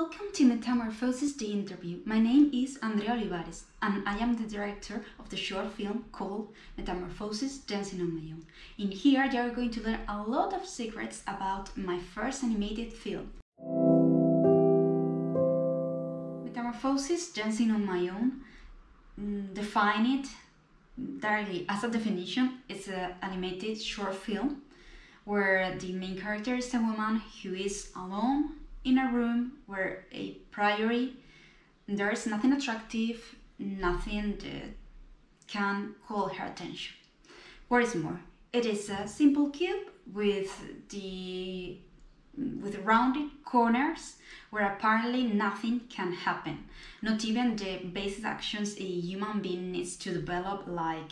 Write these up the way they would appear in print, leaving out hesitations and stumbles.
Welcome to Metamorphosis, the interview. My name is Andrea Olivares, and I am the director of the short film called Metamorphosis, Dancing on My Own. In here, you are going to learn a lot of secrets about my first animated film. Metamorphosis, Dancing on My Own, define it directly as a definition. It's an animated short film where the main character is a woman who is alone in a room where a priori there is nothing attractive, nothing that can call her attention. What is more, it is a simple cube with rounded corners where apparently nothing can happen, not even the basic actions a human being needs to develop, like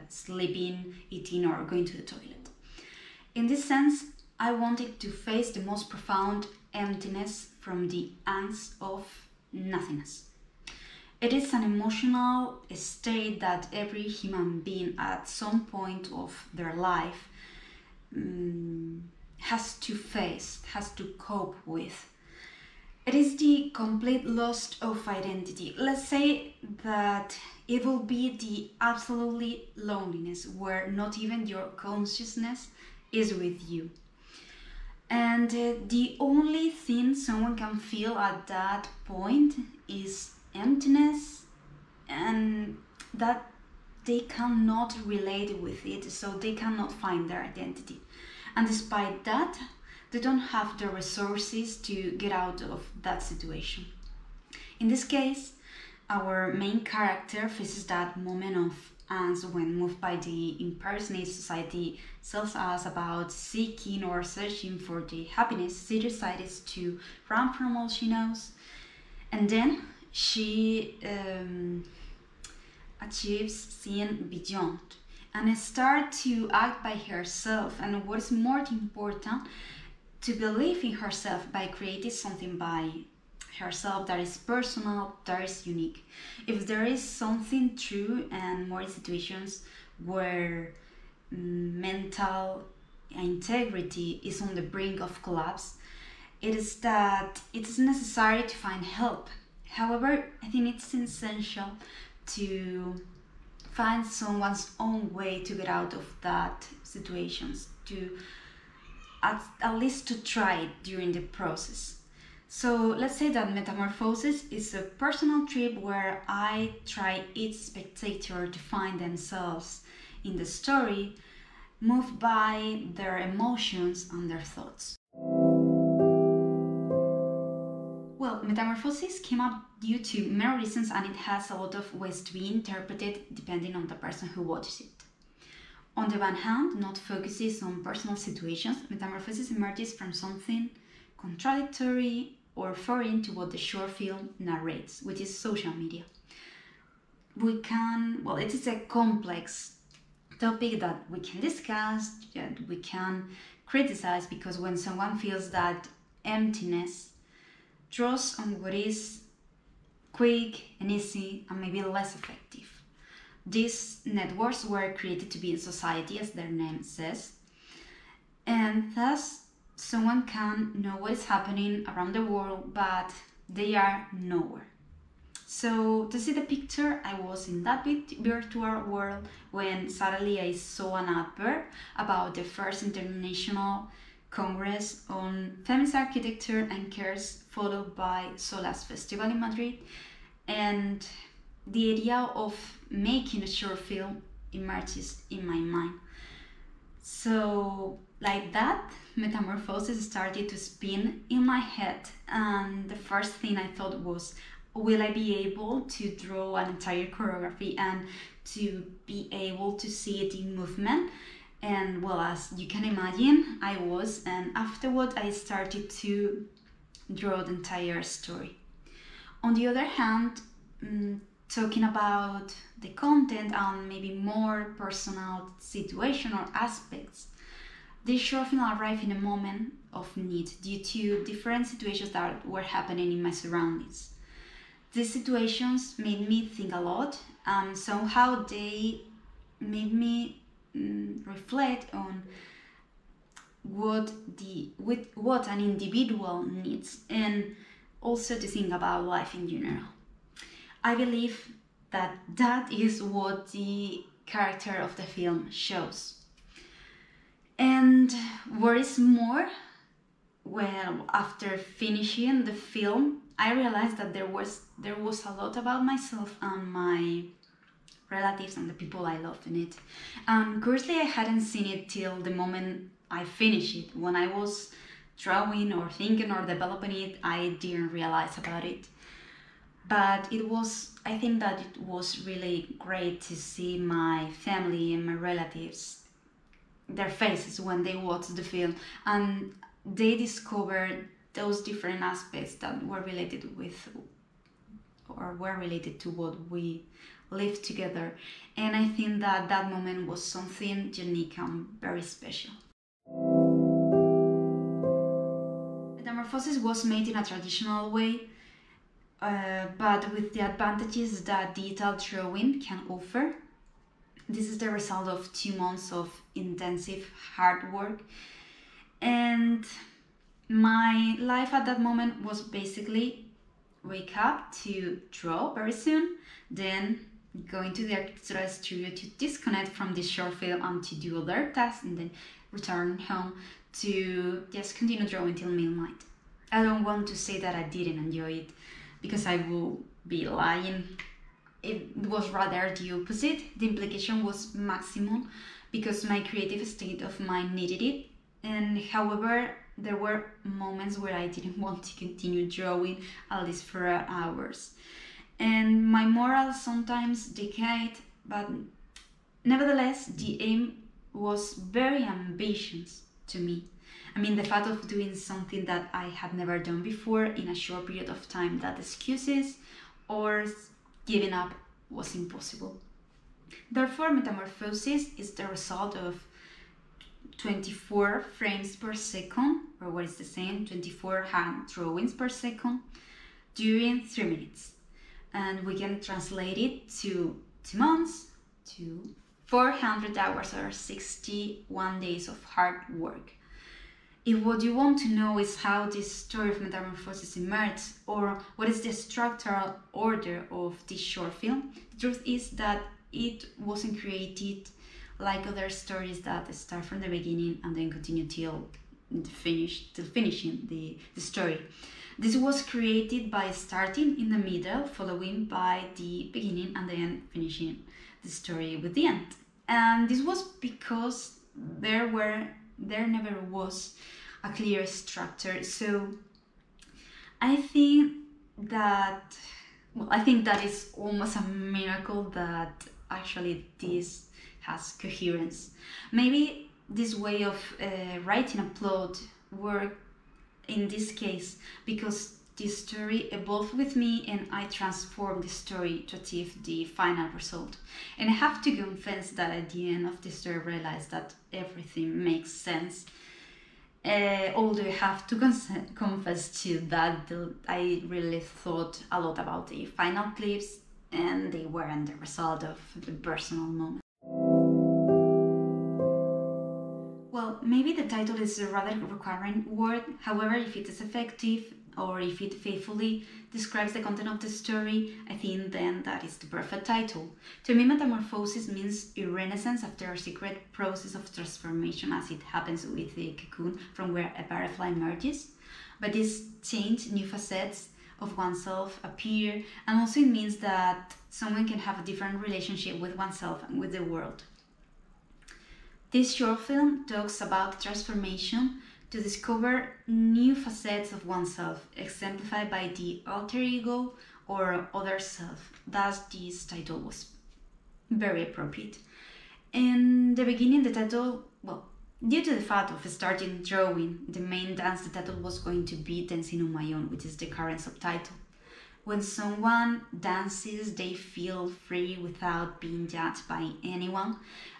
sleeping, eating, or going to the toilet. In this sense, I wanted to face the most profound emptiness from the angst of nothingness. It is an emotional state that every human being at some point of their life has to face, has to cope with. It is the complete loss of identity. Let's say that it will be the absolutely loneliness where not even your consciousness is with you. And the only thing someone can feel at that point is emptiness, and that they cannot relate with it, so they cannot find their identity. And despite that, they don't have the resources to get out of that situation. In this case, our main character faces that moment of angst when moved by the impersonate society tells us about seeking or searching for the happiness. She decides to run from all she knows, and then she achieves seeing beyond and start to act by herself, and what is more important, to believe in herself by creating something by herself that is personal, that is unique. If there is something true, and more situations where mental integrity is on the brink of collapse, it is that it is necessary to find help. However, I think it's essential to find someone's own way to get out of that situations, to at least to try it during the process. So let's say that Metamorphosis is a personal trip where I try each spectator to find themselves in the story, moved by their emotions and their thoughts. Well, Metamorphosis came up due to many reasons, and it has a lot of ways to be interpreted depending on the person who watches it. On the one hand, not focuses on personal situations, Metamorphosis emerges from something contradictory or foreign to what the short film narrates, which is social media. It is a complex topic that we can discuss, that we can criticize, because when someone feels that emptiness, draws on what is quick and easy and maybe less effective. These networks were created to be in society, as their name says, and thus someone can know what is happening around the world, but they are nowhere. So to see the picture, I was in that virtual world when suddenly I saw an advert about the first International Congress on Feminist Architecture and Cares, followed by Sola's Festival in Madrid, and the idea of making a short film emerges in my mind. So like that, Metamorphosis started to spin in my head, and the first thing I thought was, will I be able to draw an entire choreography and to be able to see it in movement? And well, as you can imagine, I was, and afterward I started to draw the entire story. On the other hand, talking about the content and maybe more personal situation or aspects, this short film arrived in a moment of need due to different situations that were happening in my surroundings. These situations made me think a lot, and somehow they made me reflect on what an individual needs, and also to think about life in general. I believe that is what the character of the film shows. And what is more, well, after finishing the film, I realized that there was a lot about myself and my relatives and the people I loved in it. Curiously, I hadn't seen it till the moment I finished it. When I was drawing or thinking or developing it, I didn't realize about it. But I think that it was really great to see my family and my relatives, their faces when they watched the film, and they discovered those different aspects that were related to what we lived together. And I think that moment was something unique and very special. Metamorphosis was made in a traditional way, but with the advantages that digital drawing can offer. This is the result of 2 months of intensive hard work, and my life at that moment was basically wake up to draw very soon, then go into the architectural studio to disconnect from this short film and to do other tasks, and then return home to just continue drawing till midnight. I don't want to say that I didn't enjoy it, because I will be lying. It was rather the opposite. The implication was maximum because my creative state of mind needed it. And however, there were moments where I didn't want to continue drawing, at least for hours. And my morale sometimes decayed, but nevertheless, the aim was very ambitious to me. I mean, the fact of doing something that I had never done before in a short period of time, that excuses or giving up was impossible. Therefore, Metamorphosis is the result of 24 frames per second, or what is the same, 24 hand drawings per second during 3 minutes. And we can translate it to 2 months, to 400 hours or 61 days of hard work. If what you want to know is how this story of Metamorphosis emerged, or what is the structural order of this short film, the truth is that it wasn't created like other stories that start from the beginning and then continue till finishing the story. This was created by starting in the middle, following by the beginning, and then finishing the story with the end. And this was because there never was a clear structure. So I think that is almost a miracle that actually this has coherence. Maybe this way of writing a plot worked in this case because the story evolved with me and I transformed the story to achieve the final result. And I have to confess that at the end of the story I realized that everything makes sense. Although I have to confess to that I really thought a lot about the final clips, and they weren't the result of the personal moment. Well, maybe the title is a rather recurrent word. However, if it is effective or if it faithfully describes the content of the story, I think then that is the perfect title. To me, metamorphosis means a renaissance after a secret process of transformation, as it happens with the cocoon from where a butterfly emerges. But this change, new facets of oneself appear, and also it means that someone can have a different relationship with oneself and with the world. This short film talks about transformation to discover new facets of oneself, exemplified by the alter ego or other self. Thus, this title was very appropriate. In the beginning, the title, due to the fact of starting drawing, the main dance, the title was going to be Dancing on My Own, which is the current subtitle. When someone dances, they feel free without being judged by anyone,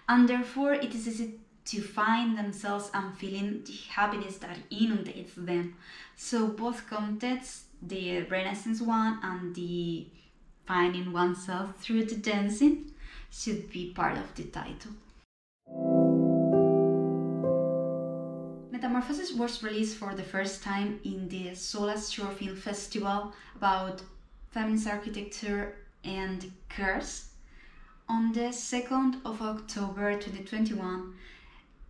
and therefore it is easy to find themselves and feeling the happiness that inundates them. So both contexts, the Renaissance one and the finding oneself through the dancing, should be part of the title. Metamorphosis was released for the first time in the Solas Shortfilm Festival about Feminist Architecture and Cares on the 2nd of October 2021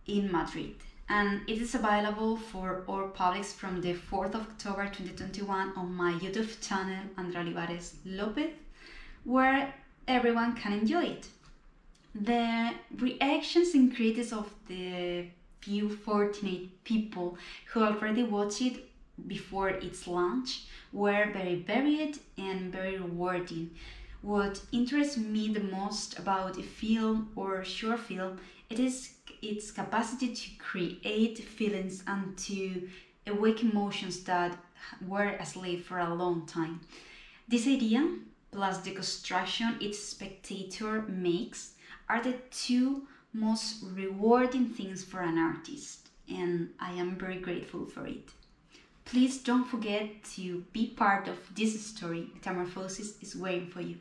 in Madrid. And it is available for all publics from the 4th of October 2021 on my YouTube channel, Andrea Olivares Lopez, where everyone can enjoy it. The reactions and critics of the few fortunate people who already watched it before its launch were very varied and very rewarding. What interests me the most about a film or short film, it is its capacity to create feelings and to awake emotions that were asleep for a long time. This idea, plus the construction its spectator makes, are the two most rewarding things for an artist, and I am very grateful for it. Please don't forget to be part of this story. Metamorphosis is waiting for you.